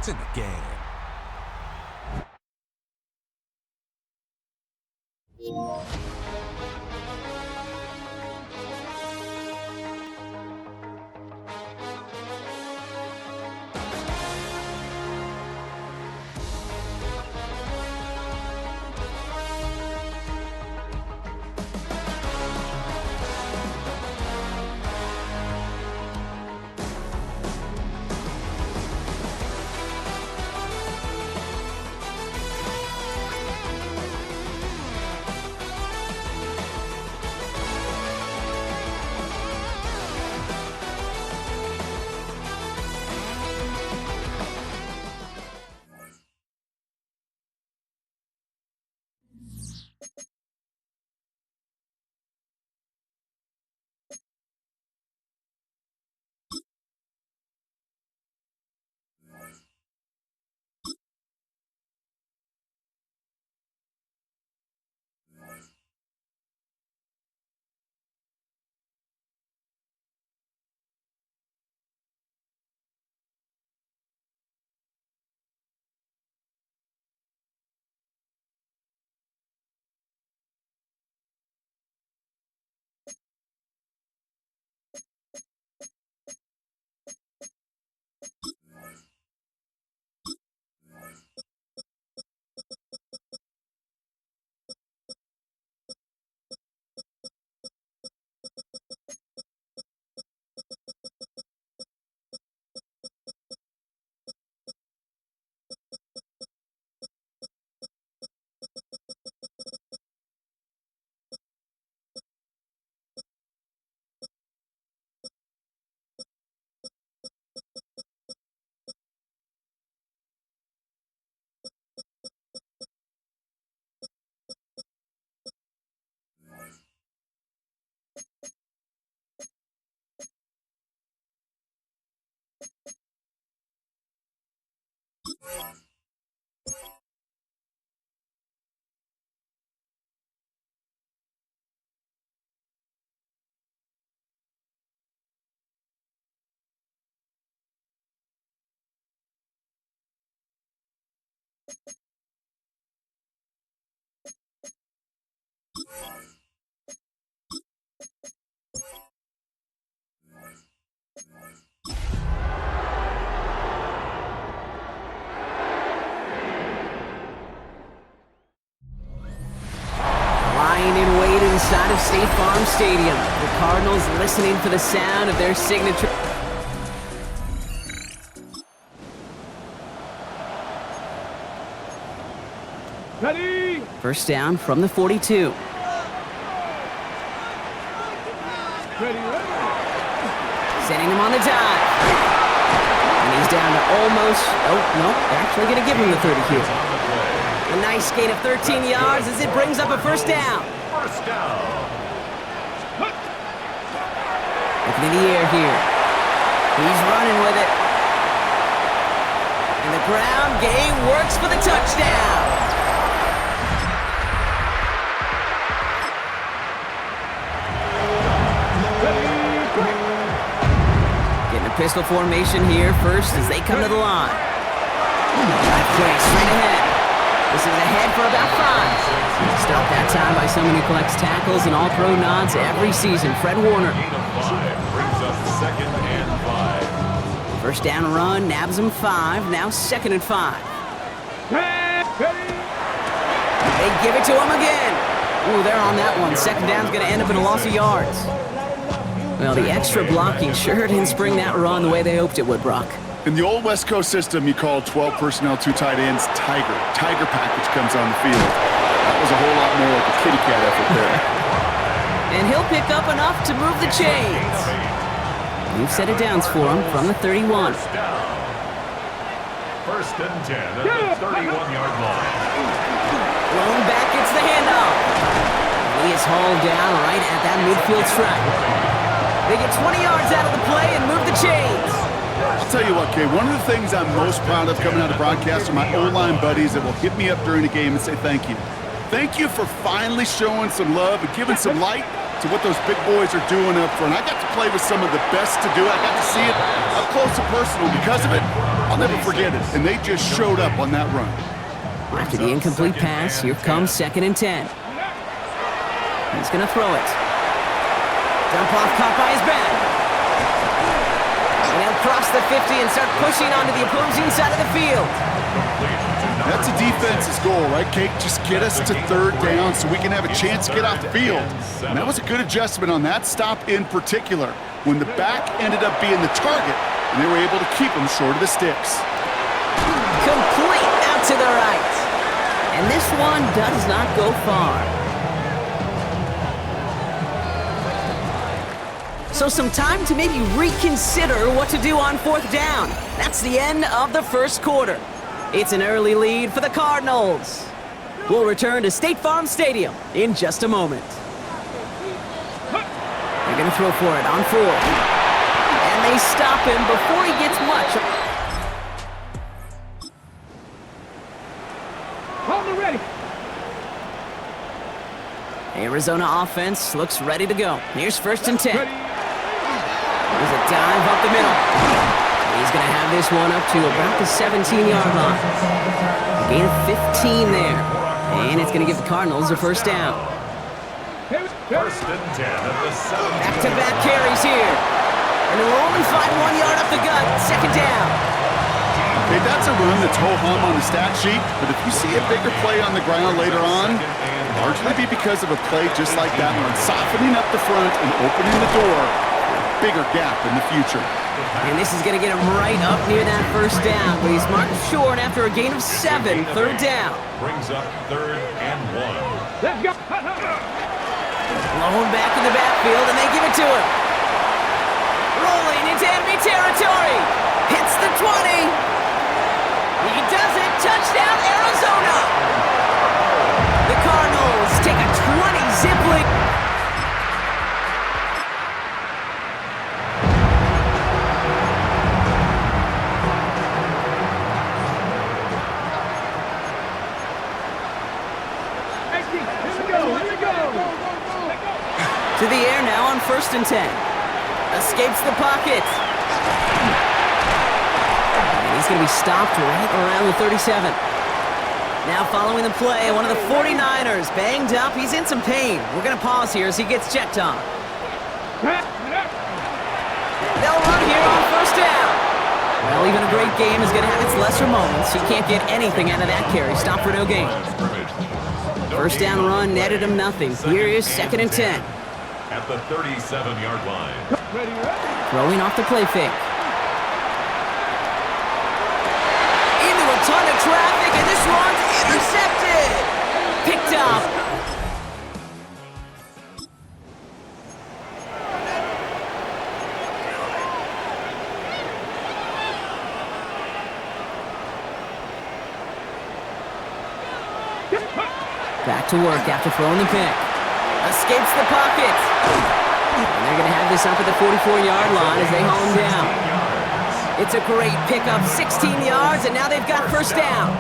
It's in the game. Inside of State Farm Stadium, the Cardinals listening for the sound of their signature. Ready? First down from the 42. Ready. Sending him on the dive. And he's down to almost, oh, no, they're actually going to give him the 30 here. A nice gain of 13 yards as it brings up a first down. First down. Looking in the air here. He's running with it. And the ground game works for the touchdown. Getting a pistol formation here first as they come to the line. Drive play straight ahead. This is ahead for about 5. Stopped that time by someone who collects tackles and all-pro nods every season, Fred Warner. Brings up 2nd and 5. First down run, nabs him 5, now 2nd and 5. They give it to him again. Ooh, they're on that one. 2nd down's going to end up in a loss of yards. Well, the extra blocking sure didn't spring that run the way they hoped it would, Brock. In the old West Coast system, you call 12 personnel, 2 tight ends, Tiger. Tiger package comes on the field. That was a whole lot more like a kitty cat effort there. And he'll pick up enough to move the chains. New set of downs for him from the 31. First and 10 at the 31-yard line. Thrown back, it's the handoff. He is hauled down right at that midfield stripe. They get 20 yards out of the play and move the chains. I'll tell you what, Kay, one of the things I'm most proud of coming out of broadcast are my O-line buddies that will hit me up during the game and say thank you. Thank you for finally showing some love and giving some light to what those big boys are doing up front. I got to play with some of the best to do it. I got to see it up close and personal. Because of it, I'll never forget it. And they just showed up on that run. After the incomplete pass, here comes 2nd and 10. He's going to throw it. Dump off caught by his back. And he'll cross the 50 and start pushing onto the opposing side of the field. That's a defense's goal, right, Kate? Just get us to 3rd down so we can have a chance to get off the field. And that was a good adjustment on that stop in particular, when the back ended up being the target, and they were able to keep him short of the sticks. Complete out to the right. And this one does not go far. So some time to maybe reconsider what to do on 4th down. That's the end of the 1st quarter. It's an early lead for the Cardinals. We'll return to State Farm Stadium in just a moment. They're going to throw for it on 4th. And they stop him before he gets much. Hold me ready. Arizona offense looks ready to go. Here's 1st and 10. There's a dive up the middle. He's going to have this one up to about the 17-yard line. A gain of 15 there. And it's going to give the Cardinals a 1st down. 1st and 10 at the 7. Back-to-back carries here. And we'll only find 1 yard up the gut. 2nd down. Okay, that's a run that's ho-hum on the stat sheet, but if you see a bigger play on the ground later on, largely be because of a play just like that one, softening up the front and opening the door for a bigger gap in the future. And this is going to get him right up near that 1st down, but he's marked short after a gain of 7, 3rd down. Brings up 3rd and 1. Let's go. Blown back in the backfield, and they give it to him. Rolling into enemy territory. Hits the 20. He does it. Touchdown, Arizona. The Cardinals take a 20-zip lead. To the air now on 1st and 10. Escapes the pocket. And he's going to be stopped right around the 37. Now following the play, one of the 49ers banged up. He's in some pain. We're going to pause here as he gets checked on. They'll run here on 1st down. Well, even a great game is going to have its lesser moments. He can't get anything out of that carry. Stop for no gain. 1st down run netted him nothing. Here is 2nd and 10. At the 37-yard line. Throwing off the play fake. Into a ton of traffic, and this one's intercepted. Picked up. Back to work after throwing the pick. Escapes the pocket. And they're going to have this up at the 44-yard line as they haul him down. It's a great pickup, 16 yards, and now they've got 1st down.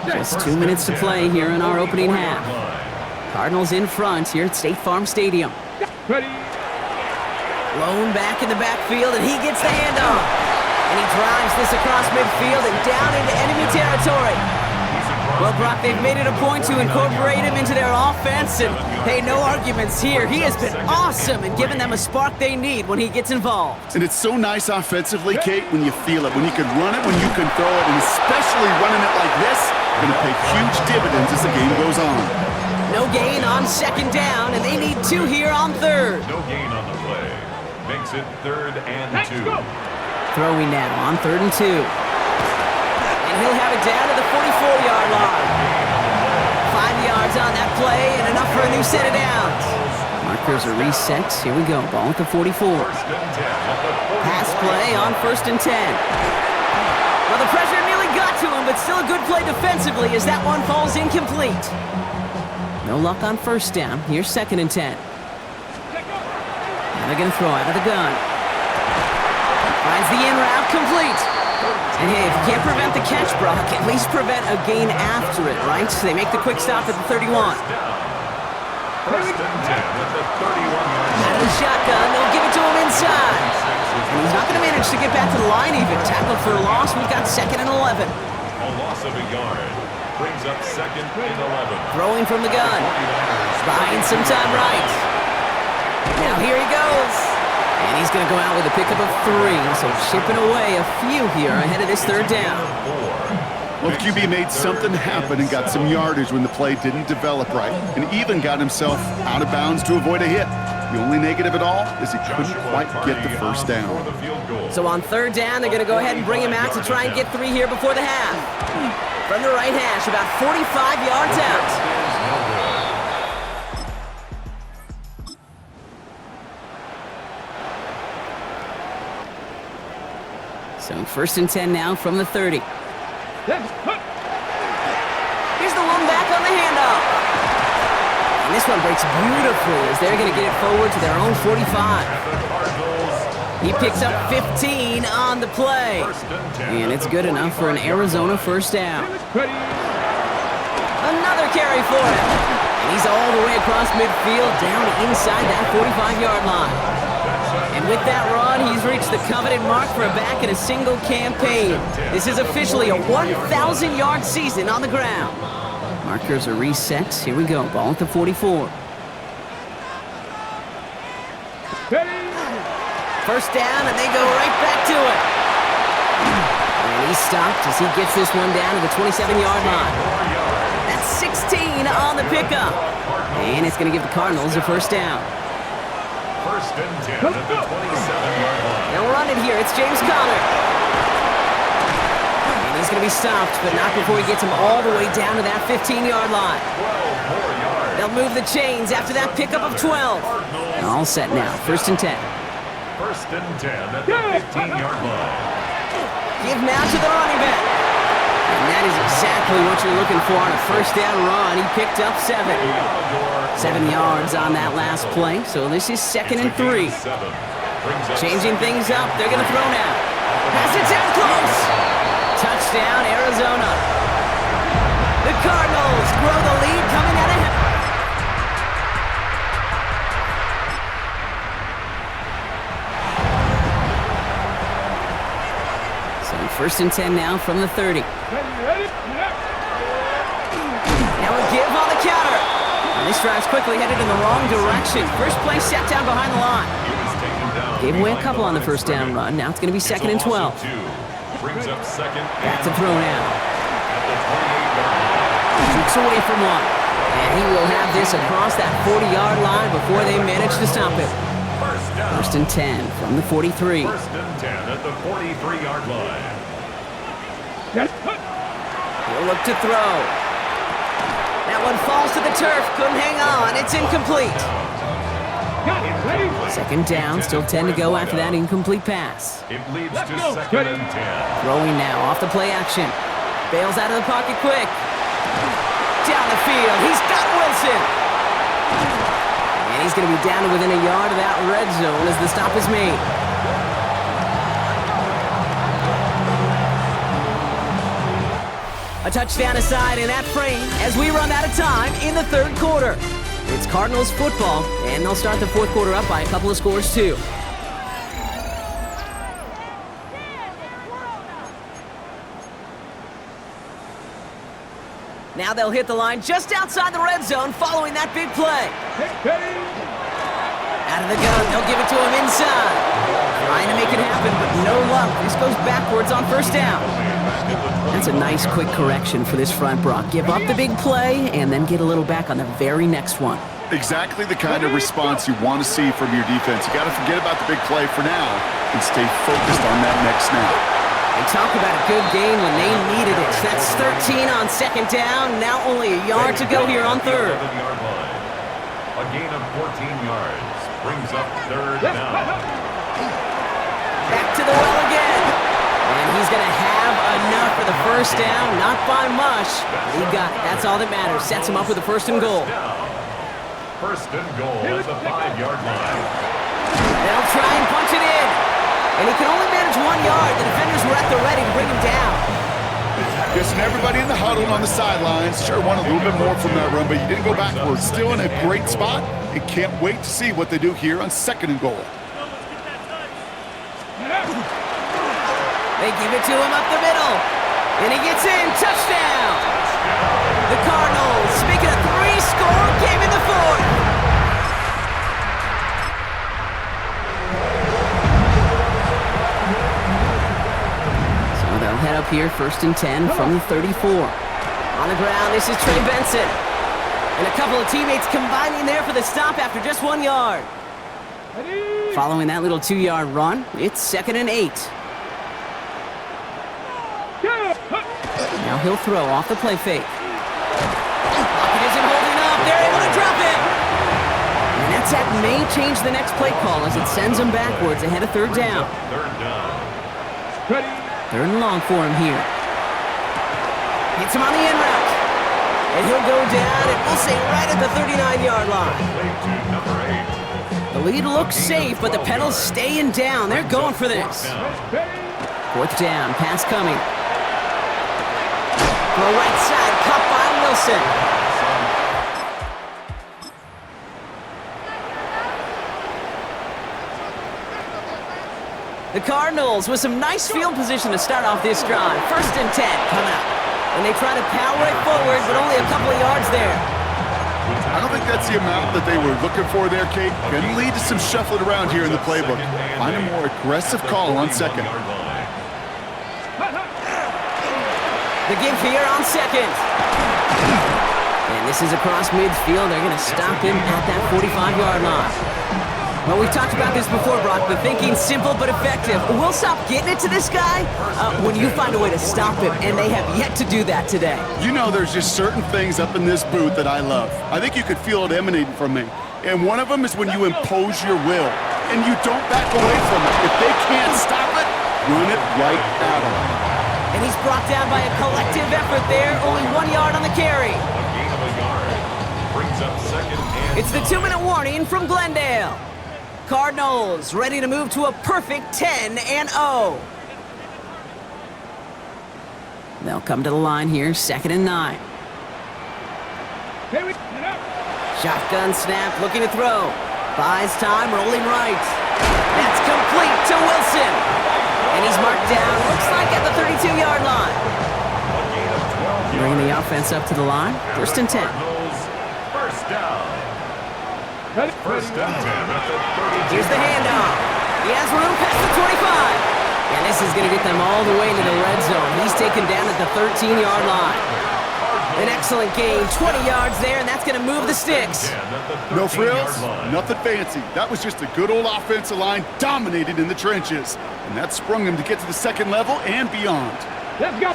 Just 2 minutes to play here in our opening half. Cardinals in front here at State Farm Stadium. Ready. Blown back in the backfield, and he gets the handoff. And he drives this across midfield and down into enemy territory. Well, Brock, they've made it a point to incorporate him into their offense, and hey, no arguments here. He has been awesome and given them a spark they need when he gets involved. And it's so nice offensively, Kate, when you feel it, when you can run it, when you can throw it, and especially running it like this, going to pay huge dividends as the game goes on. No gain on 2nd down, and they need 2 here on 3rd. No gain on the play. Makes it 3rd and 2. Throwing now on 3rd and 2. And he'll have it down to the 44-yard line. 5 yards on that play and enough for a new set of downs. Markers are reset. Here we go. Ball at the 44. Pass play on 1st and 10. Well, the pressure nearly got to him, but still a good play defensively as that one falls incomplete. No luck on 1st down. Here's 2nd and 10. Now they're going to throw out of the gun. Finds the in route complete. And hey, if you can't prevent the catch, Brock, at least prevent a gain after it, right? So they make the quick stop at the 31. 1st and 10 at the 31-yard line. Out of the shotgun, they'll give it to him inside. And he's not going to manage to get back to the line even. Tackled for a loss. We've got 2nd and 11. A loss of a yard brings up 2nd and 11. Throwing from the gun. Buying some time right. Now here he goes. And he's going to go out with a pickup of 3. So chipping away a few here ahead of this 3rd down. Well, the QB made something happen and got some yardage when the play didn't develop right, and even got himself out of bounds to avoid a hit. The only negative at all is he couldn't quite get the first down. So on 3rd down, they're going to go ahead and bring him out to try and get 3 here before the half. From the right hash, about 45 yards out. So 1st and 10 now from the 30. Here's the one back on the handoff. And this one breaks beautifully as they're going to get it forward to their own 45. He picks up 15 on the play. And it's good enough for an Arizona 1st down. Another carry for him. And he's all the way across midfield down inside that 45-yard line. And with that run, he's reached the coveted mark for a back in a single campaign. This is officially a 1,000-yard season on the ground. Markers are reset. Here we go. Ball at the 44. 1st down, and they go right back to it. And he's stopped as he gets this one down to the 27-yard line. That's 16 on the pickup. And it's going to give the Cardinals a 1st down. 1st and 10 at the 27-yard line. They'll run it here. It's James Conner. And he's going to be stopped, but not before he gets him all the way down to that 15-yard line. 12 more yards. They'll move the chains after that pickup of 12. All set now. 1st and 10. 1st and 10 at the 15-yard line. Give now to the running back. And that is exactly what you're looking for on a 1st down run. He picked up 7. 7 yards on that last play, so this is 2nd and 3. Changing things up, they're going to throw now. Pass it down close. Touchdown, Arizona. The Cardinals grow the lead coming out ahead. So 1st and 10 now from the 30. Now a give on the counter. And this drive's quickly headed in the wrong direction. First play set down behind the line. Gave away a couple on the 1st down run. Now it's going to be 2nd and 12. Back to throw now. Shoots away from one. And he will have this across that 40-yard line before they manage to stop it. 1st and 10 from the 43. 1st and 10 at the 43-yard line. He'll look to throw. That one falls to the turf. Couldn't hang on. It's incomplete. 2nd down. Still 10 to go after that incomplete pass. It leads to 2nd and 10. Throwing now off the play action. Bails out of the pocket quick. Down the field. He's got Wilson. And he's going to be down to within a yard of that red zone as the stop is made. A touchdown aside in that frame as we run out of time in the 3rd quarter. It's Cardinals football, and they'll start the 4th quarter up by a couple of scores too. Now they'll hit the line just outside the red zone following that big play. Out of the gun, they'll give it to him inside. Trying to make it happen, but no luck. This goes backwards on 1st down. That's a nice quick correction for this front, Brock. Give up the big play and then get a little back on the very next one. Exactly the kind of response you want to see from your defense. You got to forget about the big play for now and stay focused on that next snap. And talk about a good game when they needed it. That's 13 on 2nd down. Now only a yard to go here on 3rd. A gain of 14 yards brings up 3rd down. Back to the well again. And he's going to have enough for the 1st down. Not by much. He got it. That's all that matters. Sets him up with a 1st and goal. 1st and goal at the 5-yard line. They'll try and punch it in. And he can only manage 1 yard. The defenders were at the ready to bring him down. Guessing everybody in the huddle and on the sidelines sure want a little bit more from that run, but you didn't go backwards. Still in a great spot and can't wait to see what they do here on 2nd and goal. They give it to him up the middle. And he gets in. Touchdown! The Cardinals make it a 3-score game in the fourth. So they'll head up here, 1st and 10 from the 34. On the ground, this is Trey Benson. And a couple of teammates combining there for the stop after just 1 yard. Following that little 2-yard run, it's 2nd and 8. Now he'll throw off the play fake. Pocket isn't holding up. They're able to drop it. And that sack may change the next play call as it sends him backwards ahead of 3rd down. 3rd and long for him here. Hits him on the in route. And he'll go down, and we'll say right at the 39-yard line. The lead looks safe, but the pedals staying down. They're going for this. 4th down, pass coming. To the right side, caught by Wilson. The Cardinals with some nice field position to start off this drive. 1st and 10 coming up. And they try to power it forward, but only a couple of yards there. I don't think that's the amount that they were looking for there, Kate. Can lead to some shuffling around here in the playbook. Find a more aggressive call on 2nd. The give here on 2nd. And this is across midfield. They're going to stop him at that 45-yard line. Well, we've talked about this before, Brock, but thinking simple but effective. We'll stop getting it to this guy when you find a way to stop him, and they have yet to do that today. You know, there's just certain things up in this booth that I love. I think you could feel it emanating from me. And one of them is when you impose your will, and you don't back away from it. If they can't stop it, run it right at them. And he's brought down by a collective effort there, only 1 yard on the carry. A gain of a yard. Brings up 2nd and It's the 2-minute warning from Glendale. Cardinals ready to move to a perfect 10-0. They'll come to the line here, 2nd and 9. Shotgun snap, looking to throw. Buys time, rolling right. That's complete to Wilson. And he's marked down, looks like at the 32-yard line. Bringing the offense up to the line, 1st and 10. First down. 1st and 10 at the 32. Here's the handoff. He has room past the 25. And this is going to get them all the way into the red zone. He's taken down at the 13-yard line. An excellent gain, 20 yards there, and that's going to move the sticks. No frills, nothing fancy. That was just a good old offensive line dominated in the trenches. And that sprung him to get to the 2nd level and beyond. Let's go.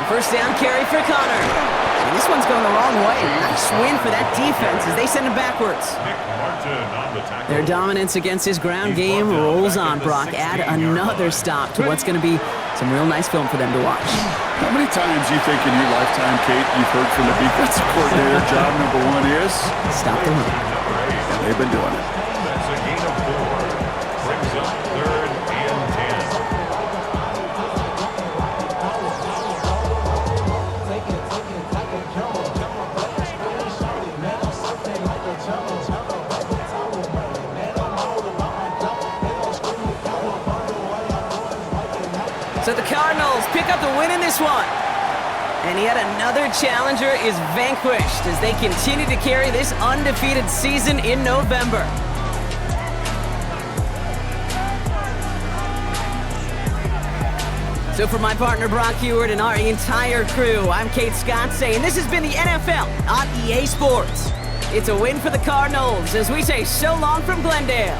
First down carry for Connor. And this one's going the wrong way. Nice win for that defense as they send him backwards. Their dominance against his ground game rolls on, Brock. Add another stop to what's going to be some real nice film for them to watch. How many times do you think in your lifetime, Kate, you've heard from the defensive coordinator, job number 1 is? Stop the run. And they've been doing it. That's a gain of 4. Brings up 3rd and 10. So the Cardinals pick up the win in this one. And yet another challenger is vanquished as they continue to carry this undefeated season in November. So for my partner Brock Heward and our entire crew, I'm Kate Scott saying this has been the NFL on EA Sports. It's a win for the Cardinals as we say so long from Glendale.